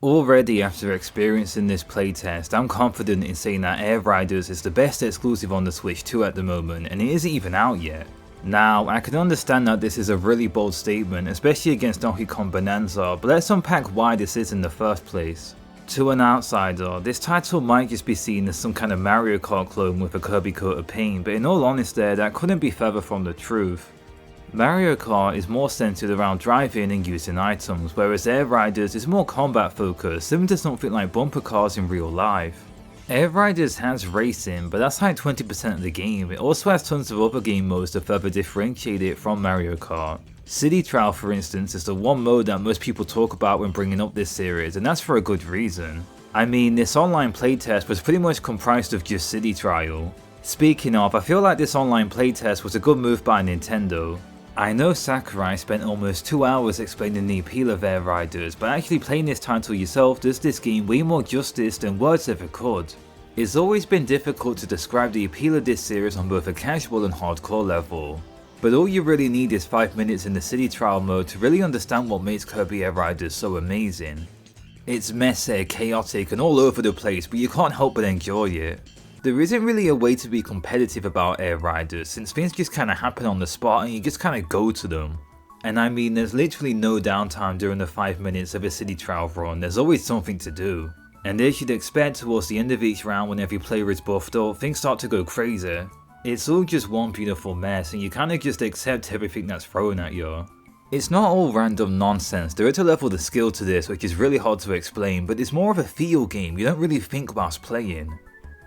Already after experiencing this playtest, I'm confident in saying that Air Riders is the best exclusive on the Switch 2 at the moment, and it isn't even out yet. Now, I can understand that this is a really bold statement, especially against Donkey Kong Bonanza, but let's unpack why this is in the first place. To an outsider, this title might just be seen as some kind of Mario Kart clone with a Kirby coat of paint, but in all honesty, that couldn't be further from the truth. Mario Kart is more centered around driving and using items, whereas Air Riders is more combat focused, similar to something like bumper cars in real life. Air Riders has racing, but that's like 20% of the game. It also has tons of other game modes to further differentiate it from Mario Kart. City Trial, for instance, is the one mode that most people talk about when bringing up this series, and that's for a good reason. I mean, this online playtest was pretty much comprised of just City Trial. Speaking of, I feel like this online playtest was a good move by Nintendo. I know Sakurai spent almost 2 hours explaining the appeal of Air Riders, but actually playing this title yourself does this game way more justice than words ever could. It's always been difficult to describe the appeal of this series on both a casual and hardcore level, but all you really need is 5 minutes in the City Trial mode to really understand what makes Kirby Air Riders so amazing. It's messy, chaotic and all over the place, but you can't help but enjoy it. There isn't really a way to be competitive about Air Riders, since things just kinda happen on the spot and you just kinda go to them. And I mean, there's literally no downtime during the 5 minutes of a City Trial run, there's always something to do. And as you'd expect towards the end of each round when every player is buffed up, things start to go crazy. It's all just one beautiful mess and you kinda just accept everything that's thrown at you. It's not all random nonsense, there is a level of skill to this which is really hard to explain, but it's more of a feel game, you don't really think whilst playing.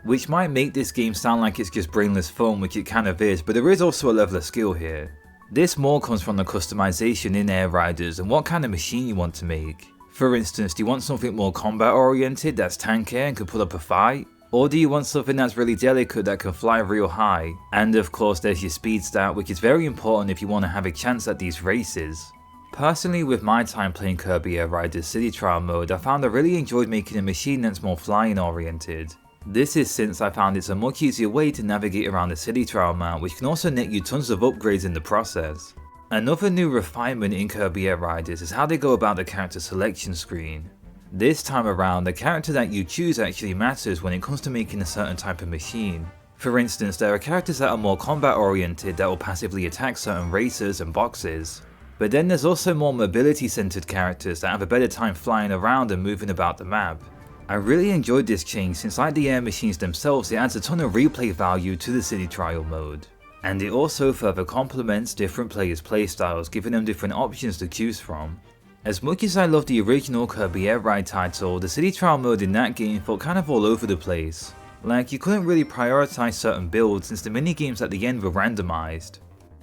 Which might make this game sound like it's just brainless fun, which it kind of is, but there is also a level of skill here. This more comes from the customization in Air Riders and what kind of machine you want to make. For instance, do you want something more combat oriented that's tanky and can put up a fight? Or do you want something that's really delicate that can fly real high? And of course there's your speed stat, which is very important if you want to have a chance at these races. Personally, with my time playing Kirby Air Riders City Trial mode, I found I really enjoyed making a machine that's more flying oriented. This is since I found it's a much easier way to navigate around the City Trial map, which can also net you tons of upgrades in the process. Another new refinement in Kirby Air Riders is how they go about the character selection screen. This time around, the character that you choose actually matters when it comes to making a certain type of machine. For instance, there are characters that are more combat oriented that will passively attack certain racers and boxes. But then there's also more mobility centered characters that have a better time flying around and moving about the map. I really enjoyed this change since, like the air machines themselves, it adds a ton of replay value to the City Trial mode. And it also further complements different players' playstyles, giving them different options to choose from. As much as I love the original Kirby Air Ride title, the City Trial mode in that game felt kind of all over the place. Like, you couldn't really prioritize certain builds since the minigames at the end were randomized.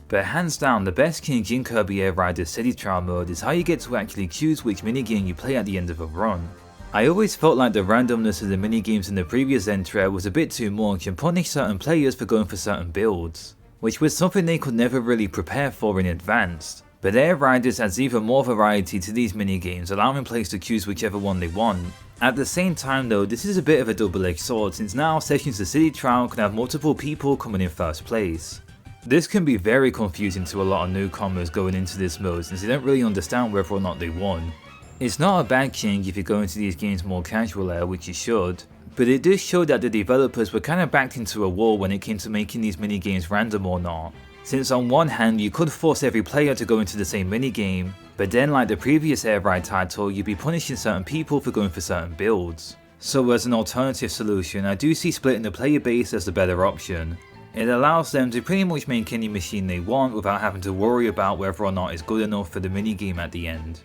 But hands down, the best change in Kirby Air Riders City Trial mode is how you get to actually choose which minigame you play at the end of a run. I always felt like the randomness of the minigames in the previous entry was a bit too much and punished certain players for going for certain builds, which was something they could never really prepare for in advance. But Air Riders adds even more variety to these minigames, allowing players to choose whichever one they want. At the same time though, this is a bit of a double-edged sword since now sessions of City Trial can have multiple people coming in first place. This can be very confusing to a lot of newcomers going into this mode since they don't really understand whether or not they won. It's not a bad change if you go into these games more casual air, which you should, but it does show that the developers were kinda backed into a wall when it came to making these minigames random or not. Since on one hand you could force every player to go into the same minigame, but then like the previous Air Ride title, you'd be punishing certain people for going for certain builds. So as an alternative solution, I do see splitting the player base as the better option. It allows them to pretty much make any machine they want without having to worry about whether or not it's good enough for the minigame at the end.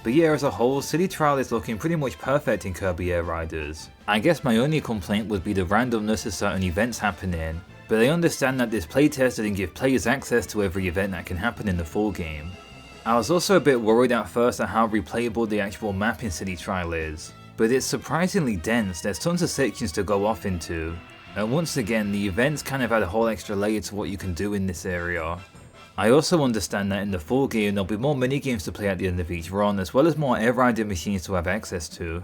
But yeah, as a whole, City Trial is looking pretty much perfect in Kirby Air Riders. I guess my only complaint would be the randomness of certain events happening, but I understand that this playtest didn't give players access to every event that can happen in the full game. I was also a bit worried at first at how replayable the actual map in City Trial is, but it's surprisingly dense, there's tons of sections to go off into, and once again the events kind of add a whole extra layer to what you can do in this area. I also understand that in the full game there'll be more minigames to play at the end of each run, as well as more air riding machines to have access to.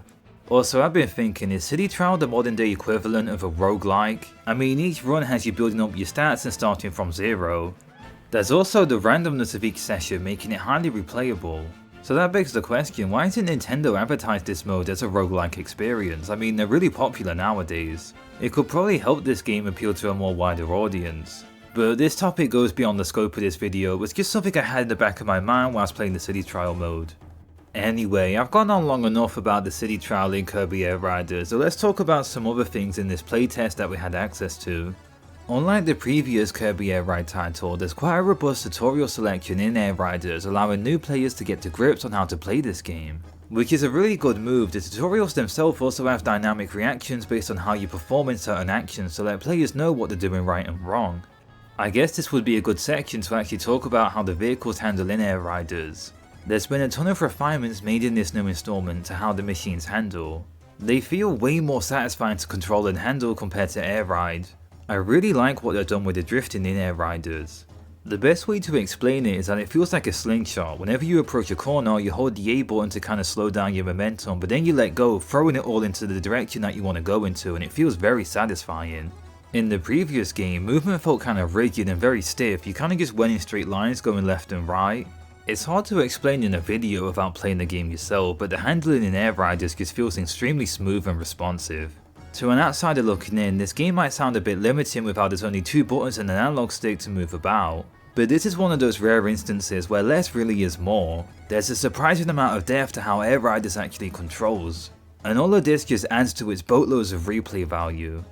Also, I've been thinking, is City Trial the modern day equivalent of a roguelike? I mean, each run has you building up your stats and starting from zero. There's also the randomness of each session making it highly replayable. So that begs the question, why hasn't Nintendo advertised this mode as a roguelike experience? I mean, they're really popular nowadays. It could probably help this game appeal to a more wider audience. But this topic goes beyond the scope of this video, it was just something I had in the back of my mind whilst playing the city trial mode. Anyway, I've gone on long enough about the city trial in Kirby Air Riders, so let's talk about some other things in this playtest that we had access to. Unlike the previous Kirby Air Ride title, there's quite a robust tutorial selection in Air Riders, allowing new players to get to grips on how to play this game. Which is a really good move. The tutorials themselves also have dynamic reactions based on how you perform in certain actions to let players know what they're doing right and wrong. I guess this would be a good section to actually talk about how the vehicles handle in Air Riders. There's been a ton of refinements made in this new installment to how the machines handle. They feel way more satisfying to control and handle compared to Air Ride. I really like what they've done with the drifting in Air Riders. The best way to explain it is that it feels like a slingshot. Whenever you approach a corner, you hold the A button to kind of slow down your momentum, but then you let go, throwing it all into the direction that you want to go into, and it feels very satisfying. In the previous game, movement felt kind of rigid and very stiff. You kind of just went in straight lines going left and right. It's hard to explain in a video without playing the game yourself, but the handling in Air Riders just feels extremely smooth and responsive. To an outsider looking in, this game might sound a bit limiting with how there's only 2 buttons and an analog stick to move about. But this is one of those rare instances where less really is more. There's a surprising amount of depth to how Air Riders actually controls. And all of this just adds to its boatloads of replay value.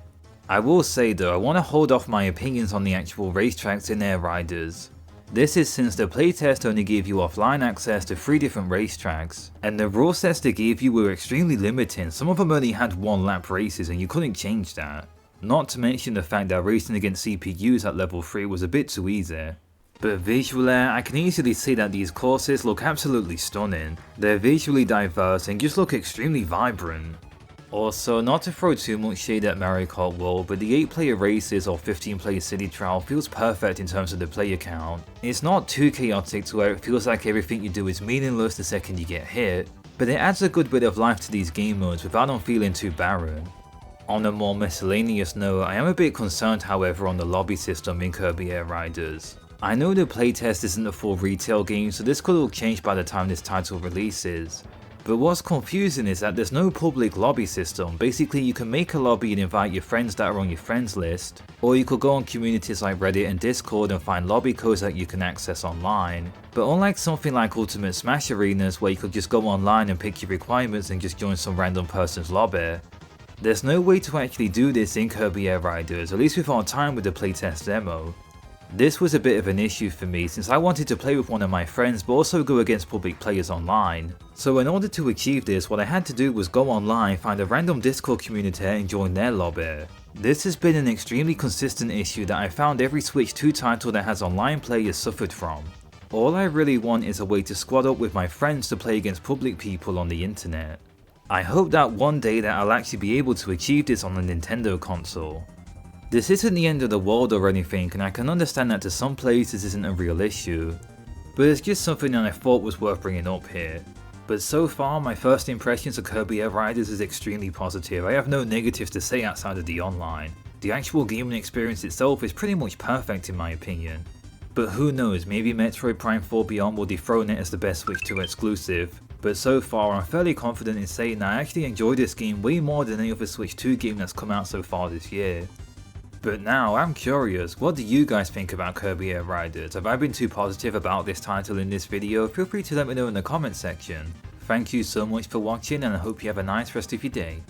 I will say though, I want to hold off my opinions on the actual racetracks in Air Riders. This is since the playtest only gave you offline access to 3 different racetracks, and the rule sets they gave you were extremely limiting. Some of them only had 1 lap races and you couldn't change that. Not to mention the fact that racing against CPUs at level 3 was a bit too easy. But visually, I can easily see that these courses look absolutely stunning. They're visually diverse and just look extremely vibrant. Also, not to throw too much shade at Mario Kart World, but the 8-player races or 15-player city trial feels perfect in terms of the player count. It's not too chaotic to where it feels like everything you do is meaningless the second you get hit, but it adds a good bit of life to these game modes without them feeling too barren. On a more miscellaneous note, I am a bit concerned however on the lobby system in Kirby Air Riders. I know the playtest isn't a full retail game, so this could all change by the time this title releases. But what's confusing is that there's no public lobby system. Basically you can make a lobby and invite your friends that are on your friends list, or you could go on communities like Reddit and Discord and find lobby codes that you can access online. But unlike something like Ultimate Smash Arenas where you could just go online and pick your requirements and just join some random person's lobby, there's no way to actually do this in Kirby Air Riders, at least with our time with the playtest demo. This was a bit of an issue for me since I wanted to play with one of my friends but also go against public players online. So in order to achieve this, what I had to do was go online, find a random Discord community and join their lobby. This has been an extremely consistent issue that I found every Switch 2 title that has online play has suffered from. All I really want is a way to squad up with my friends to play against public people on the internet. I hope that one day that I'll actually be able to achieve this on a Nintendo console. This isn't the end of the world or anything, and I can understand that to some players this isn't a real issue, but it's just something that I thought was worth bringing up here. But so far, my first impressions of Kirby Air Riders is extremely positive. I have no negatives to say outside of the online. The actual gaming experience itself is pretty much perfect in my opinion. But who knows, maybe Metroid Prime 4 Beyond will dethrone it as the best Switch 2 exclusive. But so far, I'm fairly confident in saying that I actually enjoy this game way more than any other Switch 2 game that's come out so far this year. But now, I'm curious, what do you guys think about Kirby Air Riders? Have I been too positive about this title in this video? Feel free to let me know in the comment section. Thank you so much for watching and I hope you have a nice rest of your day.